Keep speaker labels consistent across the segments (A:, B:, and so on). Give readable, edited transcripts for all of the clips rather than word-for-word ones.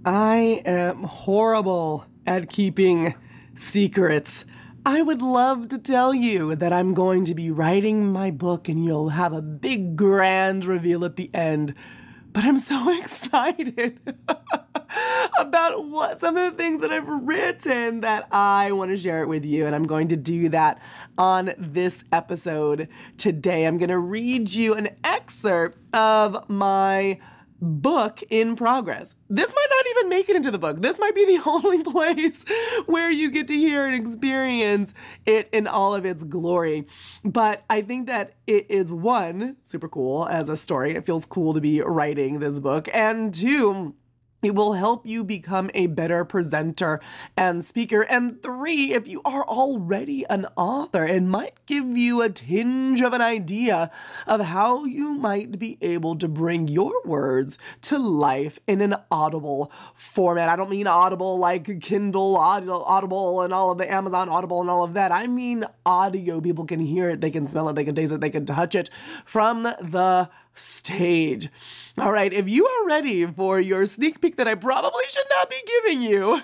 A: I am horrible at keeping secrets. I would love to tell you that I'm going to be writing my book and you'll have a big grand reveal at the end. But I'm so excited about some of the things that I've written that I want to share it with you. And I'm going to do that on this episode today. I'm going to read you an excerpt of my book in progress. This might not even make it into the book. This might be the only place where you get to hear and experience it in all of its glory. But I think that it is, one, super cool as a story. It feels cool to be writing this book. And two, it will help you become a better presenter and speaker. And three, if you are already an author, it might give you a tinge of an idea of how you might be able to bring your words to life in an audible format. I don't mean audible like Kindle, Audible, and all of the Amazon Audible and all of that. I mean audio. People can hear it, they can smell it, they can taste it, they can touch it from the stage. All right, if you are ready for your sneak peek that I probably should not be giving you,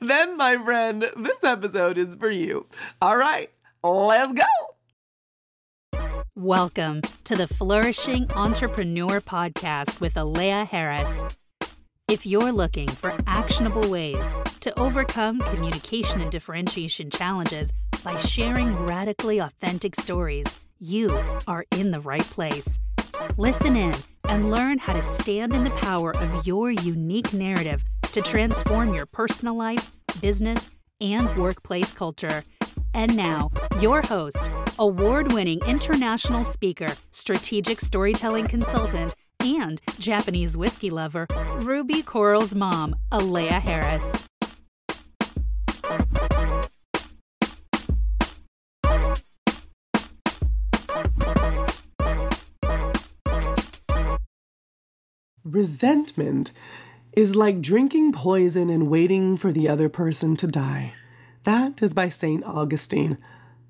A: then, my friend, this episode is for you. All right, let's go.
B: Welcome to the Flourishing Entrepreneur Podcast with Aleya Harris. If you're looking for actionable ways to overcome communication and differentiation challenges by sharing radically authentic stories, you are in the right place. Listen in and learn how to stand in the power of your unique narrative to transform your personal life, business, and workplace culture. And now, your host, award-winning international speaker, strategic storytelling consultant, and Japanese whiskey lover, Ruby Coral's mom, Aleya Harris.
A: Resentment is like drinking poison and waiting for the other person to die. That is by St. Augustine.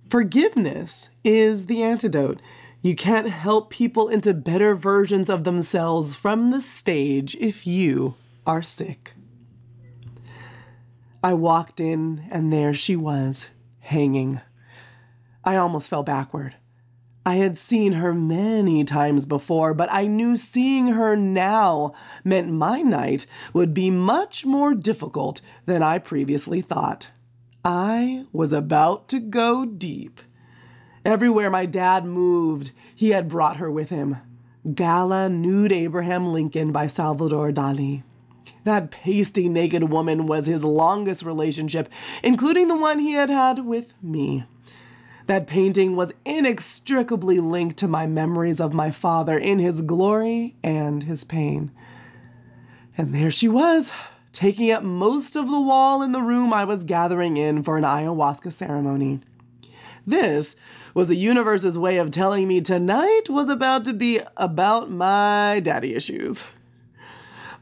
A: Forgiveness is the antidote. You can't help people into better versions of themselves from the stage if you are sick. I walked in and there she was, hanging. I almost fell backward. I had seen her many times before, but I knew seeing her now meant my night would be much more difficult than I previously thought. I was about to go deep. Everywhere my dad moved, he had brought her with him. Gala Nude Abraham Lincoln by Salvador Dali. That pasty naked woman was his longest relationship, including the one he had had with me. That painting was inextricably linked to my memories of my father in his glory and his pain. And there she was, taking up most of the wall in the room I was gathering in for an ayahuasca ceremony. This was the universe's way of telling me tonight was about to be about my daddy issues.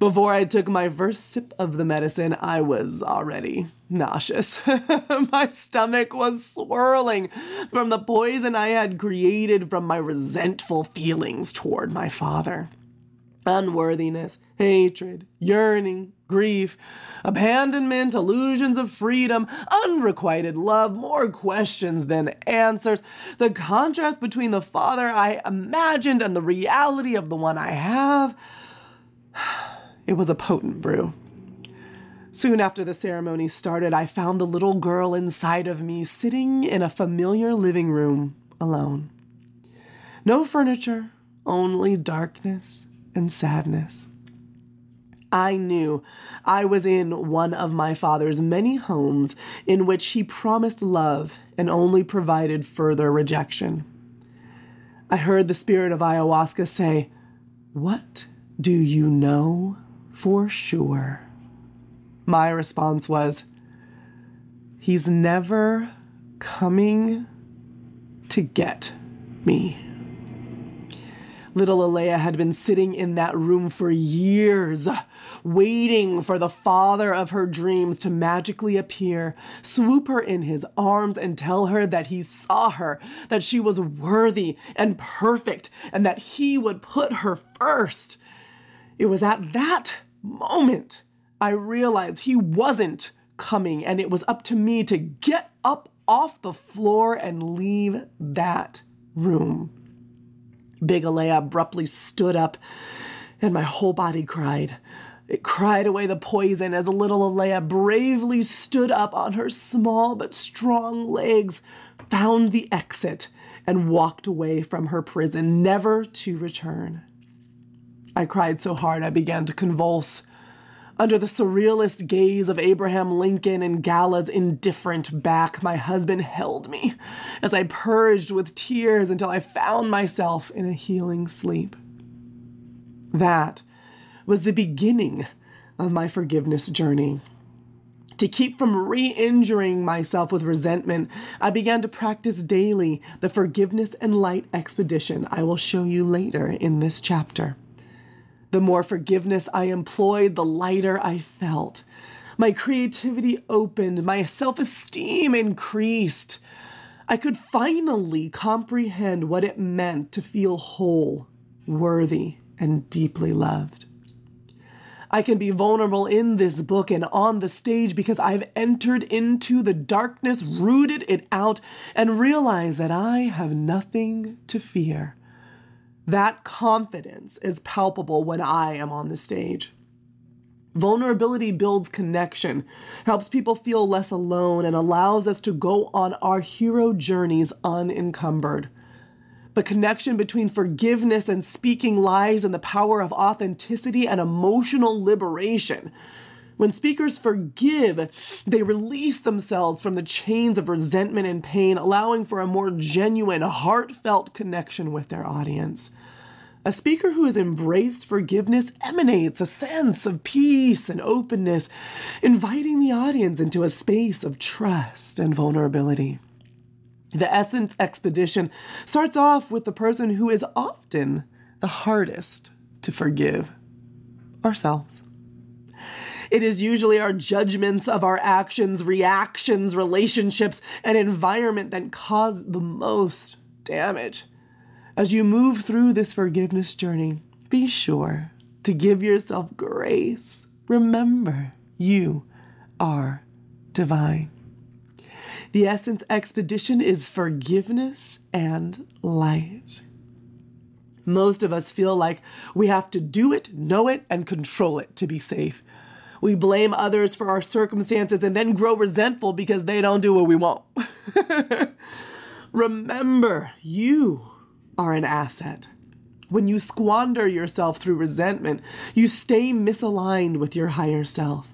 A: Before I took my first sip of the medicine, I was already nauseous. My stomach was swirling from the poison I had created from my resentful feelings toward my father. Unworthiness, hatred, yearning, grief, abandonment, illusions of freedom, unrequited love, more questions than answers. The contrast between the father I imagined and the reality of the one I have. It was a potent brew. Soon after the ceremony started, I found the little girl inside of me sitting in a familiar living room alone. No furniture, only darkness and sadness. I knew I was in one of my father's many homes in which he promised love and only provided further rejection. I heard the spirit of ayahuasca say, "What do you know for sure?" My response was, "He's never coming to get me." Little Aleya had been sitting in that room for years, waiting for the father of her dreams to magically appear, swoop her in his arms, and tell her that he saw her, that she was worthy and perfect, and that he would put her first. It was at that moment, I realized he wasn't coming, and it was up to me to get up off the floor and leave that room. Big Aleya abruptly stood up, and my whole body cried. It cried away the poison as little Aleya bravely stood up on her small but strong legs, found the exit, and walked away from her prison, never to return. I cried so hard I began to convulse. Under the surrealist gaze of Abraham Lincoln and Gala's indifferent back, my husband held me as I purged with tears until I found myself in a healing sleep. That was the beginning of my forgiveness journey. To keep from re-injuring myself with resentment, I began to practice daily the forgiveness and light expedition I will show you later in this chapter. The more forgiveness I employed, the lighter I felt. My creativity opened, my self-esteem increased. I could finally comprehend what it meant to feel whole, worthy, and deeply loved. I can be vulnerable in this book and on the stage because I've entered into the darkness, rooted it out, and realized that I have nothing to fear. That confidence is palpable when I am on the stage. Vulnerability builds connection, helps people feel less alone, and allows us to go on our hero journeys unencumbered. The connection between forgiveness and speaking lies in the power of authenticity and emotional liberation. When speakers forgive, they release themselves from the chains of resentment and pain, allowing for a more genuine, heartfelt connection with their audience. A speaker who has embraced forgiveness emanates a sense of peace and openness, inviting the audience into a space of trust and vulnerability. The Essence Expedition starts off with the person who is often the hardest to forgive: ourselves. It is usually our judgments of our actions, reactions, relationships, and environment that cause the most damage. As you move through this forgiveness journey, be sure to give yourself grace. Remember, you are divine. The Essence Expedition is forgiveness and light. Most of us feel like we have to do it, know it, and control it to be safe. We blame others for our circumstances and then grow resentful because they don't do what we want. Remember, you are an asset. When you squander yourself through resentment, you stay misaligned with your higher self.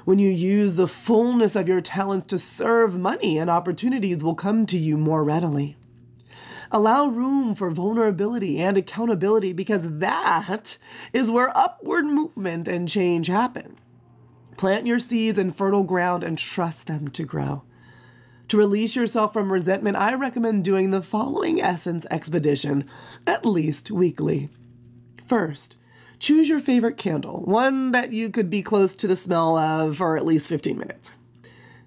A: When you use the fullness of your talents to serve, money and opportunities will come to you more readily. Allow room for vulnerability and accountability because that is where upward movement and change happen. Plant your seeds in fertile ground and trust them to grow. To release yourself from resentment, I recommend doing the following Essence Expedition, at least weekly. First, choose your favorite candle, one that you could be close to the smell of for at least 15 minutes.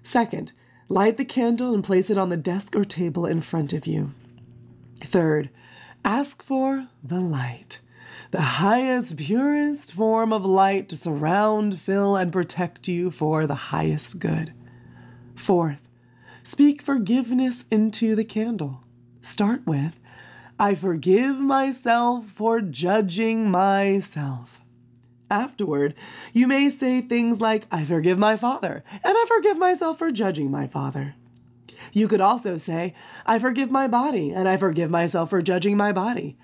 A: Second, light the candle and place it on the desk or table in front of you. Third, ask for the light, the highest, purest form of light to surround, fill, and protect you for the highest good. Fourth, speak forgiveness into the candle. Start with, I forgive myself for judging myself. Afterward, you may say things like, I forgive my father, and I forgive myself for judging my father. You could also say, I forgive my body, and I forgive myself for judging my body.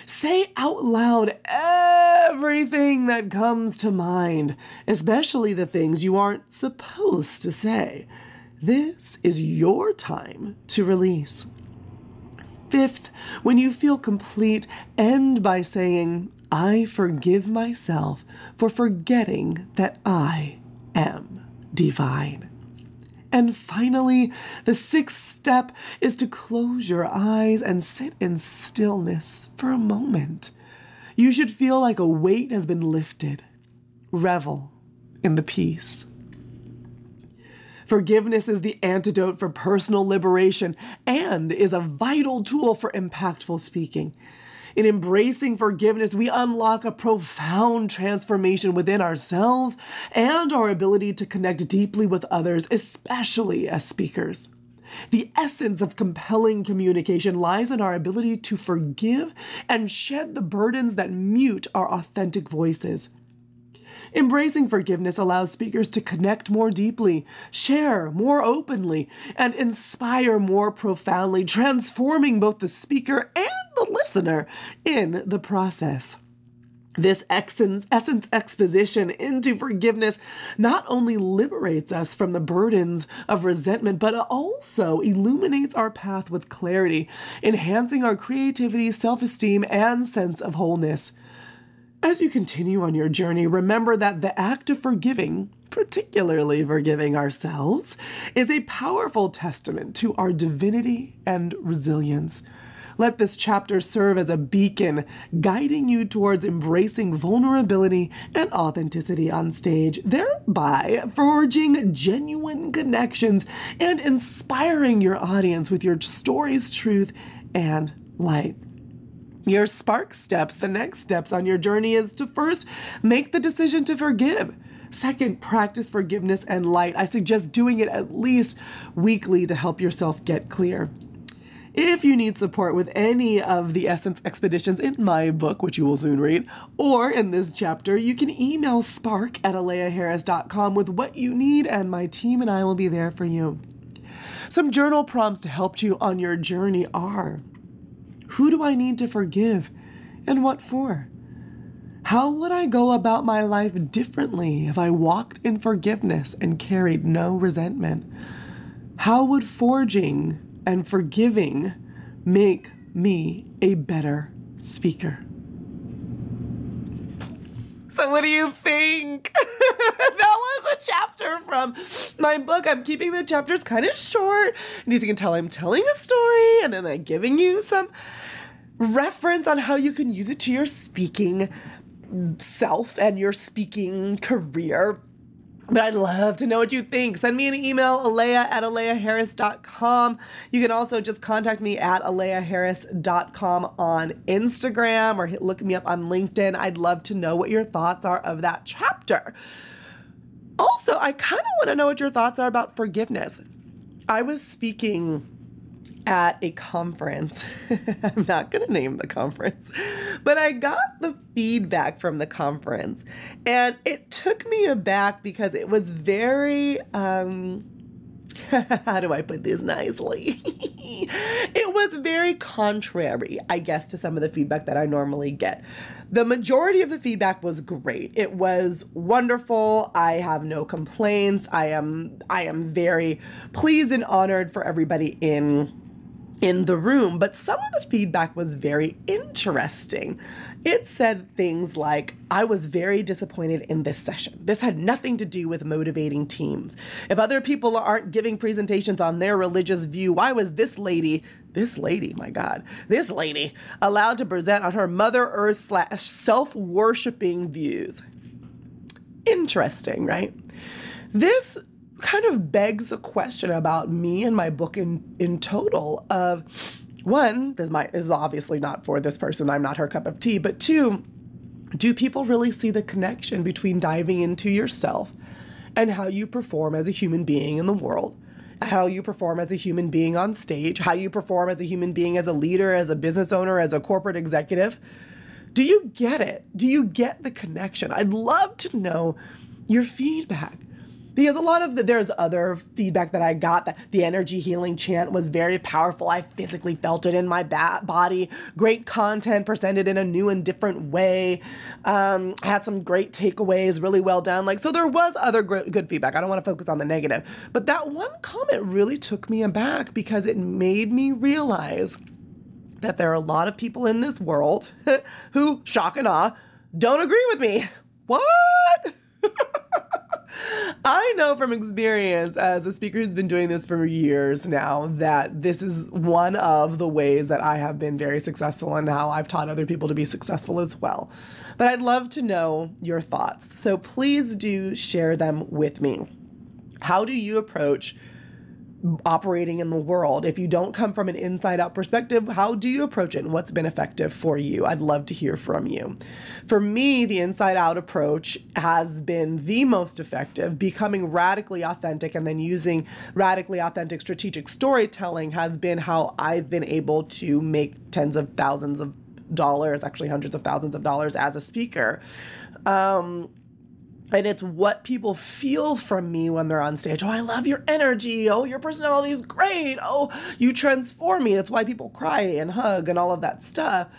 A: Say out loud everything that comes to mind, especially the things you aren't supposed to say. This is your time to release. Fifth, when you feel complete, end by saying, I forgive myself for forgetting that I am divine. And finally, the sixth step is to close your eyes and sit in stillness for a moment. You should feel like a weight has been lifted. Revel in the peace. Forgiveness is the antidote for personal liberation and is a vital tool for impactful speaking. In embracing forgiveness, we unlock a profound transformation within ourselves and our ability to connect deeply with others, especially as speakers. The essence of compelling communication lies in our ability to forgive and shed the burdens that mute our authentic voices. Embracing forgiveness allows speakers to connect more deeply, share more openly, and inspire more profoundly, transforming both the speaker and the listener in the process. This essence exposition into forgiveness not only liberates us from the burdens of resentment, but also illuminates our path with clarity, enhancing our creativity, self-esteem, and sense of wholeness. As you continue on your journey, remember that the act of forgiving, particularly forgiving ourselves, is a powerful testament to our divinity and resilience. Let this chapter serve as a beacon, guiding you towards embracing vulnerability and authenticity on stage, thereby forging genuine connections and inspiring your audience with your story's truth and light. Your spark steps, the next steps on your journey, is to first make the decision to forgive. Second, practice forgiveness and light. I suggest doing it at least weekly to help yourself get clear. If you need support with any of the Essence expeditions in my book, which you will soon read, or in this chapter, you can email spark@aleyaharris.com with what you need, and my team and I will be there for you. Some journal prompts to help you on your journey are: who do I need to forgive, and what for? How would I go about my life differently if I walked in forgiveness and carried no resentment? How would forging and forgiving make me a better speaker? So what do you think? That was a chapter from my book. I'm keeping the chapters kind of short. And as you can tell, I'm telling a story and then I'm giving you some reference on how you can use it to your speaking self and your speaking career. But I'd love to know what you think. Send me an email, aleya@aleyaharris.com. You can also just contact me at aleyaharris.com on Instagram, or look me up on LinkedIn. I'd love to know what your thoughts are of that chapter. Also, I kind of want to know what your thoughts are about forgiveness. I was speaking at a conference. I'm not going to name the conference, but I got the feedback from the conference, and it took me aback because it was very, how do I put this nicely? It was very contrary, I guess, to some of the feedback that I normally get. The majority of the feedback was great. It was wonderful. I have no complaints. I am very pleased and honored for everybody in the room, but some of the feedback was very interesting. It said things like, I was very disappointed in this session. This had nothing to do with motivating teams. If other people aren't giving presentations on their religious view, why was this lady allowed to present on her Mother Earth / self-worshiping views? Interesting, right? This kind of begs the question about me and my book in total of, one, this is obviously not for this person. I'm not her cup of tea. But two, do people really see the connection between diving into yourself and how you perform as a human being in the world, how you perform as a human being on stage, how you perform as a human being, as a leader, as a business owner, as a corporate executive? Do you get it? Do you get the connection? I'd love to know your feedback. Because there's other feedback that I got, that the energy healing chant was very powerful. I physically felt it in my body. Great content presented in a new and different way. Had some great takeaways, really well done. So there was other good feedback. I don't want to focus on the negative. But that one comment really took me aback because it made me realize that there are a lot of people in this world who, shock and awe, don't agree with me. What? I know from experience as a speaker who's been doing this for years now that this is one of the ways that I have been very successful and how I've taught other people to be successful as well. But I'd love to know your thoughts. So please do share them with me. How do you approach operating in the world. If you don't come from an inside out perspective, how do you approach it and what's been effective for you? I'd love to hear from you. For me, the inside out approach has been the most effective. Becoming radically authentic and then using radically authentic strategic storytelling has been how I've been able to make tens of thousands of dollars, actually hundreds of thousands of dollars as a speaker. And it's what people feel from me when they're on stage. Oh, I love your energy. Oh, your personality is great. Oh, you transform me. That's why people cry and hug and all of that stuff.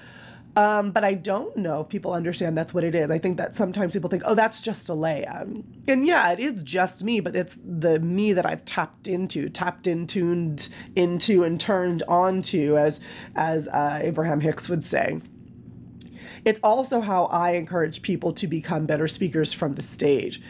A: But I don't know if people understand that's what it is. I think that sometimes people think, oh, that's just Aleya. And yeah, it is just me, but it's the me that I've tapped into, tuned into, and turned onto, as Abraham Hicks would say. It's also how I encourage people to become better speakers from the stage.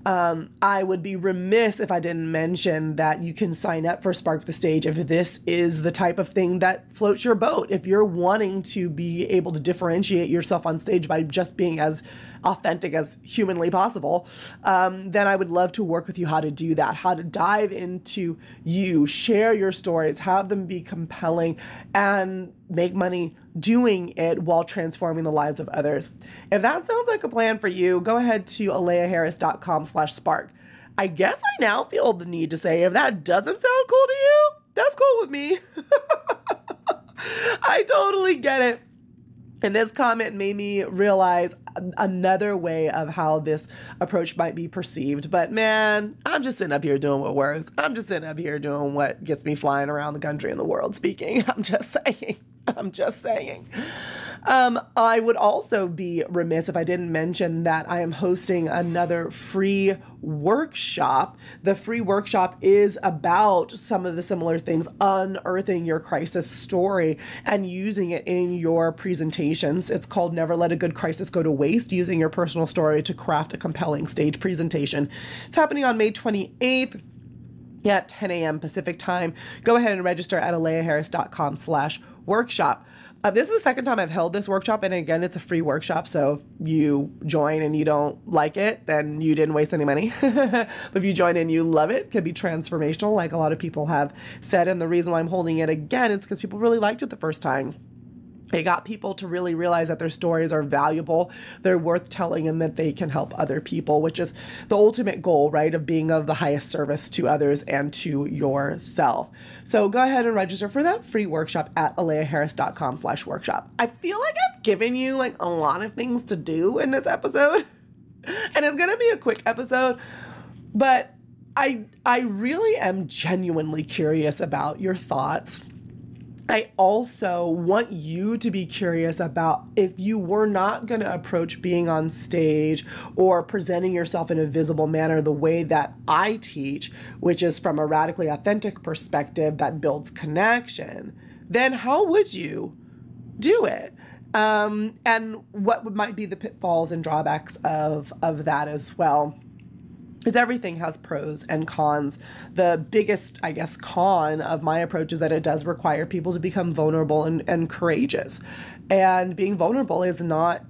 A: I would be remiss if I didn't mention that you can sign up for Spark the Stage if this is the type of thing that floats your boat. If you're wanting to be able to differentiate yourself on stage by just being as authentic as humanly possible, then I would love to work with you how to do that, how to dive into you, share your stories, have them be compelling, and make money doing it while transforming the lives of others. If that sounds like a plan for you, go ahead to aleyaharris.com/spark. I guess I now feel the need to say, if that doesn't sound cool to you, that's cool with me. I totally get it. And this comment made me realize another way of how this approach might be perceived. But man, I'm just sitting up here doing what works. I'm just sitting up here doing what gets me flying around the country and the world speaking. I'm just saying. I would also be remiss if I didn't mention that I am hosting another free workshop. The free workshop is about some of the similar things, unearthing your crisis story and using it in your presentations. It's called Never Let a Good Crisis Go to Waste, using your personal story to craft a compelling stage presentation. It's happening on May 28th. At 10 a.m. Pacific time. Go ahead and register at aleyaharris.com/workshop. This is the second time I've held this workshop, and again, it's a free workshop, so if you join and you don't like it, then you didn't waste any money. But if you join and you love it, it could be transformational, like a lot of people have said, and the reason why I'm holding it again is because people really liked it the first time. It got people to really realize that their stories are valuable, they're worth telling, and that they can help other people, which is the ultimate goal, right, of being of the highest service to others and to yourself. So go ahead and register for that free workshop at aleyaharris.com/workshop. I feel like I've given you like a lot of things to do in this episode, and it's going to be a quick episode, but I really am genuinely curious about your thoughts. I also want you to be curious about, if you were not going to approach being on stage or presenting yourself in a visible manner the way that I teach, which is from a radically authentic perspective that builds connection, then how would you do it? And what might be the pitfalls and drawbacks of that as well? Because everything has pros and cons. The biggest, I guess, con of my approach is that it does require people to become vulnerable and courageous. And being vulnerable is not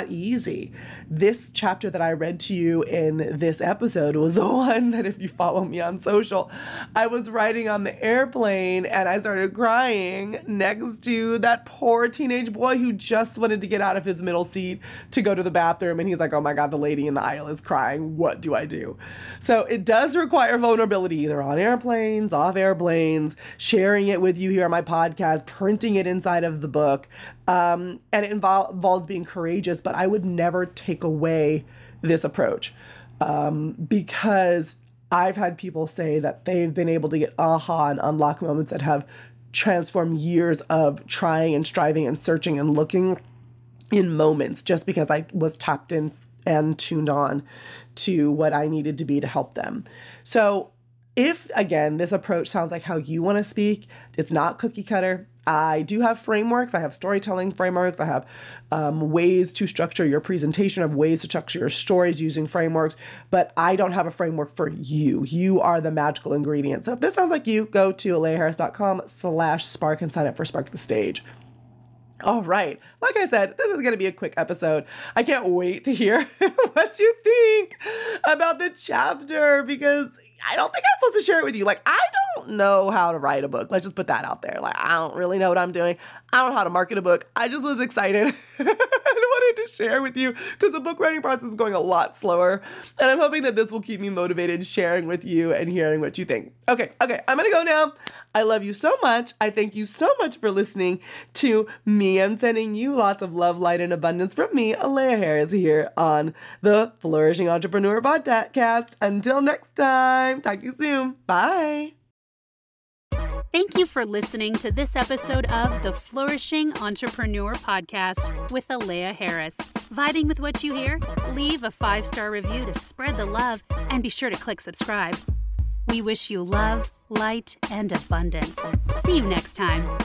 A: easy. This chapter that I read to you in this episode was the one that, if you follow me on social, I was riding on the airplane and I started crying next to that poor teenage boy who just wanted to get out of his middle seat to go to the bathroom. And he's like, oh my God, the lady in the aisle is crying. What do I do? So it does require vulnerability, either on airplanes, off airplanes, sharing it with you here on my podcast, printing it inside of the book. And it involves being courageous, but I would never take away this approach because I've had people say that they've been able to get aha and unlock moments that have transformed years of trying and striving and searching and looking in moments, just because I was tapped in and tuned on to what I needed to be to help them. So if, again, this approach sounds like how you want to speak, it's not cookie cutter. I do have frameworks. I have storytelling frameworks. I have ways to structure your presentation. I have ways to structure your stories using frameworks, but I don't have a framework for you. You are the magical ingredient. So if this sounds like you, go to aleyaharris.com/spark and sign up for Spark the Stage. All right. Like I said, this is going to be a quick episode. I can't wait to hear what you think about the chapter, because I don't think I'm supposed to share it with you. Like, I don't know how to write a book. Let's just put that out there. Like, I don't really know what I'm doing. I don't know how to market a book. I just was excited. I wanted to share with you because the book writing process is going a lot slower. And I'm hoping that this will keep me motivated sharing with you and hearing what you think. Okay, I'm going to go now. I love you so much. I thank you so much for listening to me. I'm sending you lots of love, light, and abundance from me, Aleya Harris, here on the Flourishing Entrepreneur Podcast. Until next time, talk to you soon. Bye.
B: Thank you for listening to this episode of the Flourishing Entrepreneur Podcast with Aleya Harris. Vibing with what you hear? Leave a 5-star review to spread the love and be sure to click subscribe. We wish you love, light, and abundance. See you next time.